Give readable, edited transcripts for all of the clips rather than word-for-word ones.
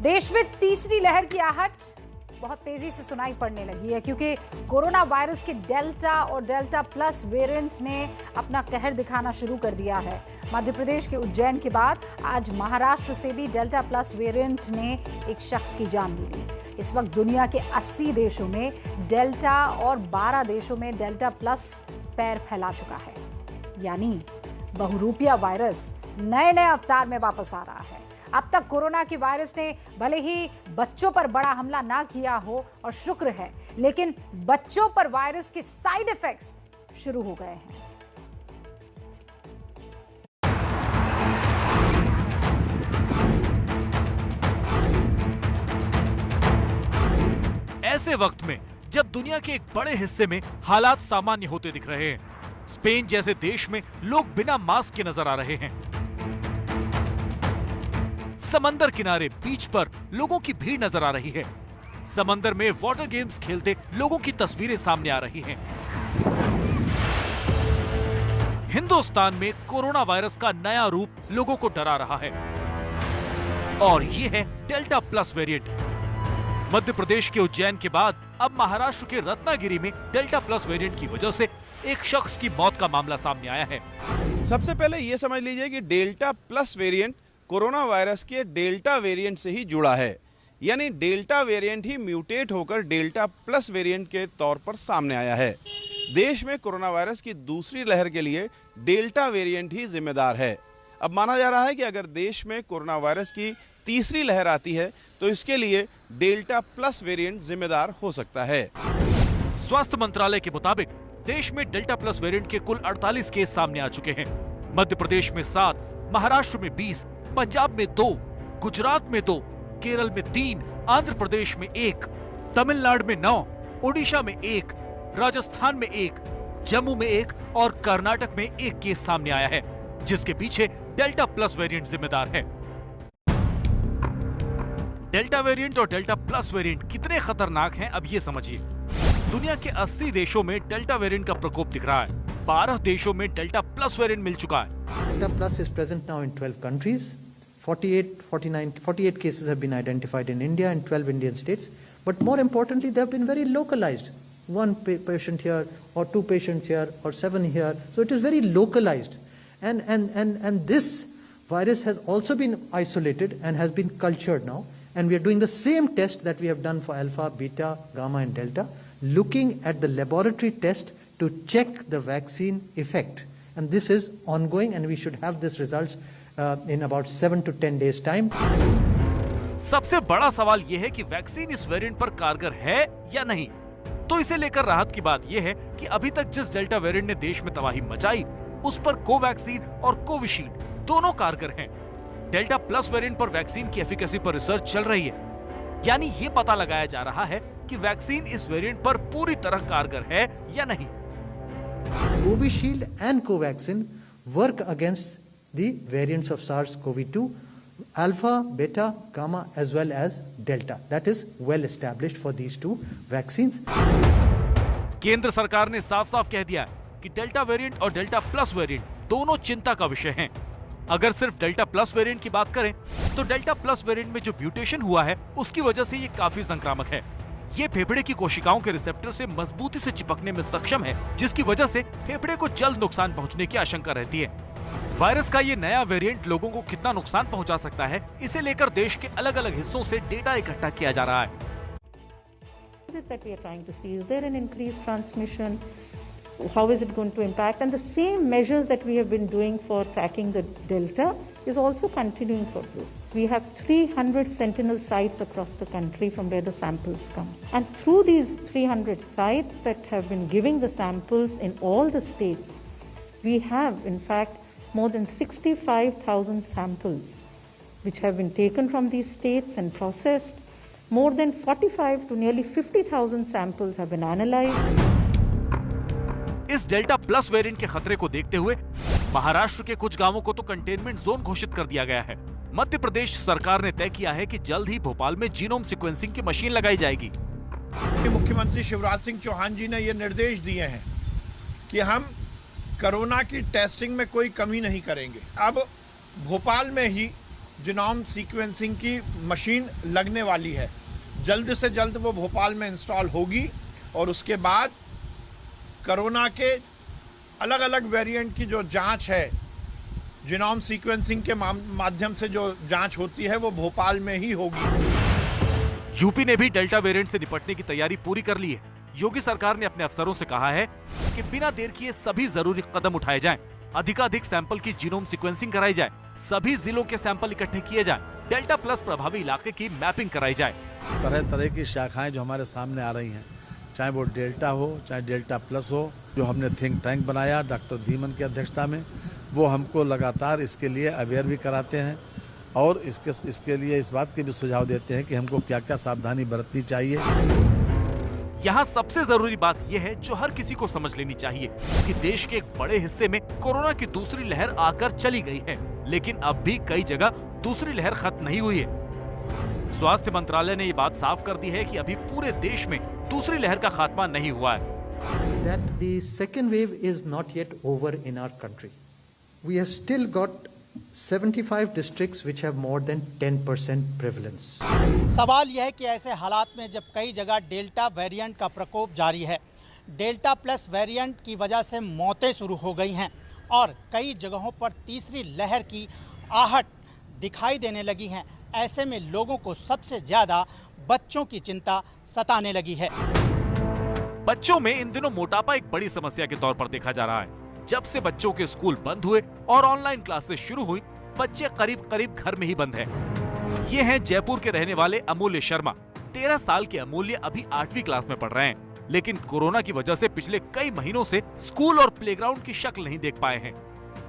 देश में तीसरी लहर की आहट बहुत तेजी से सुनाई पड़ने लगी है क्योंकि कोरोना वायरस के डेल्टा और डेल्टा प्लस वेरिएंट ने अपना कहर दिखाना शुरू कर दिया है। मध्य प्रदेश के उज्जैन के बाद आज महाराष्ट्र से भी डेल्टा प्लस वेरिएंट ने एक शख्स की जान ले ली। इस वक्त दुनिया के 80 देशों में डेल्टा और 12 देशों में डेल्टा प्लस पैर फैला चुका है, यानी बहुरूपिया वायरस नए नए अवतार में वापस आ रहा है। अब तक कोरोना के वायरस ने भले ही बच्चों पर बड़ा हमला ना किया हो, और शुक्र है, लेकिन बच्चों पर वायरस के साइड इफेक्ट्स शुरू हो गए हैं। ऐसे वक्त में जब दुनिया के एक बड़े हिस्से में हालात सामान्य होते दिख रहे हैं, स्पेन जैसे देश में लोग बिना मास्क के नजर आ रहे हैं। समंदर किनारे बीच पर लोगों की भीड़ नजर आ रही है। समंदर में वाटर गेम्स खेलते लोगों की तस्वीरें सामने आ रही हैं। हिंदुस्तान में कोरोना वायरस का नया रूप लोगों को डरा रहा है, और ये है delta plus variant. Madhya Pradesh के उज्जैन के बाद अब महाराष्ट्र के रत्नागिरी में डेल्टा प्लस वेरिएंट की वजह से एक शख्स की मौत का मामला सामने आया है। सबसे पहले ये समझ लीजिए कि delta plus variant corona virus के डेल्टा वेरिएंट से ही जुड़ा है, यानी डेल्टा वेरिएंट ही म्यूटेट होकर डेल्टा प्लस वेरिएंट के तौर पर सामने आया है। देश में कोरोना वायरस की दूसरी लहर के लिए डेल्टा वेरिएंट ही जिम्मेदार है। अब माना जा रहा है कि अगर देश में कोरोना वायरस की तीसरी लहर आती है तो इसके लिए डेल्टा प्लस वेरिएंट जिम्मेदार हो सकता है। स्वास्थ्य मंत्रालय के मुताबिक देश में डेल्टा प्लस वेरिएंट के कुल 48 केस सामने आ चुके हैं। मध्य प्रदेश में 7, महाराष्ट्र में 20, पंजाब में 2, गुजरात में 2, केरल में 3, आंध्र प्रदेश में 1, तमिलनाडु में 9, ओडिशा में 1, राजस्थान में 1, जम्मू में 1 और कर्नाटक में 1 केस सामने आया है, जिसके पीछे डेल्टा प्लस वेरिएंट जिम्मेदार है। डेल्टा वेरिएंट और डेल्टा प्लस वेरिएंट कितने खतरनाक हैं, अब ये समझिए। दुनिया के 80 देशों में डेल्टा वेरिएंट का प्रकोप दिख रहा है। 12 देशों में डेल्टा प्लस वेरिएंट मिल चुका है। Delta plus is present now in 12 countries. 48 cases have been identified in India and 12 Indian states. But more importantly, they have been very localized. One patient here, or 2 patients here, or 7 here. So it is very localized. And this virus has also been isolated and has been cultured now. And we are doing the same test that we have done for alpha, beta, gamma and delta, looking at the laboratory test to check the vaccine effect. And this is ongoing, and we should have this results in about 7 to 10 days time. सबसे बड़ा सवाल यह है कि vaccine इस variant पर कारगर है या नहीं। तो इसे लेकर राहत की बात यह है कि अभी तक जिस डेल्टा वेरिएंट ने देश में तबाही मचाई, उस पर कोवैक्सीन और कोविशील्ड दोनों कारगर हैं। डेल्टा प्लस वेरिएंट पर वैक्सीन की एफिकेसी पर रिसर्च चल रही है, यानी ये पता लगाया जा रहा है कि वैक्सीन इस वेरिएंट पर पूरी तरह कारगर है या नहीं। Covishield and Covaxin work against the variants of SARS-CoV-2, alpha, beta, gamma as well as delta. That is well established for these 2 vaccines. केंद्र सरकार ने साफ-साफ कह दिया है कि डेल्टा वेरिएंट और डेल्टा प्लस वेरिएंट दोनों चिंता का विषय हैं। अगर सिर्फ डेल्टा प्लस वेरिएंट की बात करें तो डेल्टा प्लस वेरिएंट में जो म्यूटेशन हुआ है उसकी वजह से ये काफी संक्रामक है। ये फेफड़े की कोशिकाओं के रिसेप्टर से मजबूती से चिपकने में सक्षम है, जिसकी वजह से फेफड़े को जल्द नुकसान पहुंचने की आशंका रहती है। वायरस का ये नया वेरिएंट लोगों को कितना नुकसान पहुंचा सकता है, इसे लेकर देश के अलग-अलग हिस्सों से डेटा इकट्ठा किया जा रहा है। That we are trying to see, is there an increased transmission? How is it going to impact? And the same measures that we have been doing for tracking the delta is also continuing for this. We have 300 sentinel sites across the country from where the samples come. And through these 300 sites that have been giving the samples in all the states, we have in fact more than 65,000 samples which have been taken from these states and processed. More than 45 to nearly 50,000 samples have been analyzed. इस delta plus variant के खतरे को देखते हुए महाराष्ट्र के कुछ गांवों को तो कंटेनमेंट जोन घोषित कर दिया गया है। मध्य प्रदेश सरकार ने तय किया है कि जल्द ही भोपाल में जीनोम सीक्वेंसिंग की मशीन लगाई जाएगी। मुख्यमंत्री शिवराज सिंह चौहान जी ने ये निर्देश दिए हैं कि हम कोरोना की टेस्टिंग में कोई कमी नहीं करेंगे। अब भोपाल में ही जीनोम सीक्वेंसिंग की मशीन लगने वाली है। जल्द से जल्द वो भोपाल में इंस्टॉल होगी और उसके बाद कोरोना के अलग अलग वेरिएंट की जो जांच है, जीनोम सीक्वेंसिंग के माध्यम से जो जांच होती है, वो भोपाल में ही होगी। यूपी ने भी डेल्टा वेरिएंट से निपटने की तैयारी पूरी कर ली है। योगी सरकार ने अपने अफसरों से कहा है कि बिना देर किए सभी जरूरी कदम उठाए जाएं, अधिकाधिक सैंपल की जीनोम सीक्वेंसिंग कराई जाए, सभी जिलों के सैंपल इकट्ठे किए जाएं, डेल्टा प्लस प्रभावी इलाके की मैपिंग कराई जाए। तरह तरह की शाखाएं जो हमारे सामने आ रही हैं, चाहे वो डेल्टा हो चाहे डेल्टा प्लस हो, जो हमने थिंक टैंक बनाया डॉक्टर धीमन की अध्यक्षता में, वो हमको लगातार इसके लिए अवेयर भी कराते हैं और इसके लिए इस बात के भी सुझाव देते हैं कि हमको क्या क्या सावधानी बरतनी चाहिए। यहाँ सबसे जरूरी बात यह है जो हर किसी को समझ लेनी चाहिए कि देश के एक बड़े हिस्से में कोरोना की दूसरी लहर आकर चली गई है, लेकिन अब भी कई जगह दूसरी लहर खत्म नहीं हुई है। स्वास्थ्य मंत्रालय ने ये बात साफ कर दी है कि अभी पूरे देश में दूसरी लहर का खात्मा नहीं हुआ है। That the second wave is not yet over in our country. We have still got 75 districts which have more than 10% prevalence. सवाल यह है कि ऐसे हालात में जब कई जगह डेल्टा वेरिएंट का प्रकोप जारी है, डेल्टा प्लस वेरिएंट की वजह से मौतें शुरू हो गई हैं और कई जगहों पर तीसरी लहर की आहट दिखाई देने लगी हैं, ऐसे में लोगों को सबसे ज्यादा बच्चों की चिंता सताने लगी है। बच्चों में इन दिनों मोटापा एक बड़ी समस्या के तौर पर देखा जा रहा है। जब से बच्चों के स्कूल बंद हुए और ऑनलाइन क्लासेस शुरू हुई, बच्चे करीब करीब घर में ही बंद हैं। ये हैं जयपुर के रहने वाले अमूल्य शर्मा। 13 साल के अमूल्य अभी 8वीं क्लास में पढ़ रहे हैं, लेकिन कोरोना की वजह से पिछले कई महीनों से स्कूल और प्लेग्राउंड की शक्ल नहीं देख पाए हैं।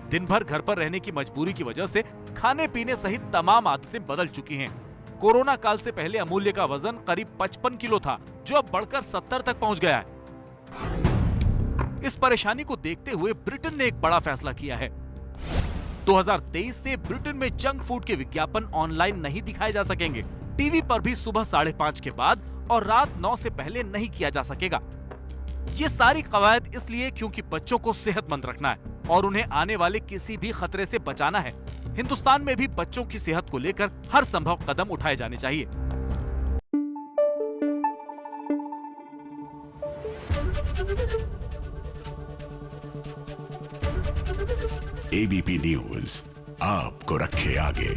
दिन भर घर पर रहने की मजबूरी की वजह से खाने पीने सहित तमाम आदतें बदल चुकी हैं। कोरोना काल से पहले अमूल्य का वजन करीब 55 किलो था, जो अब बढ़कर 70 तक पहुंच गया है। इस परेशानी को देखते हुए ब्रिटेन ने एक बड़ा फैसला किया है। 2023 से ब्रिटेन में जंक फूड के विज्ञापन ऑनलाइन नहीं दिखाए जा सकेंगे। टीवी पर भी सुबह 5:30 के बाद और रात 9 से पहले नहीं किया जा सकेगा। ये सारी कवायद इसलिए क्योंकि बच्चों को सेहतमंद रखना है और उन्हें आने वाले किसी भी खतरे से बचाना है। हिंदुस्तान में भी बच्चों की सेहत को लेकर हर संभव कदम उठाए जाने चाहिए। एबीपी न्यूज आपको रखे आगे।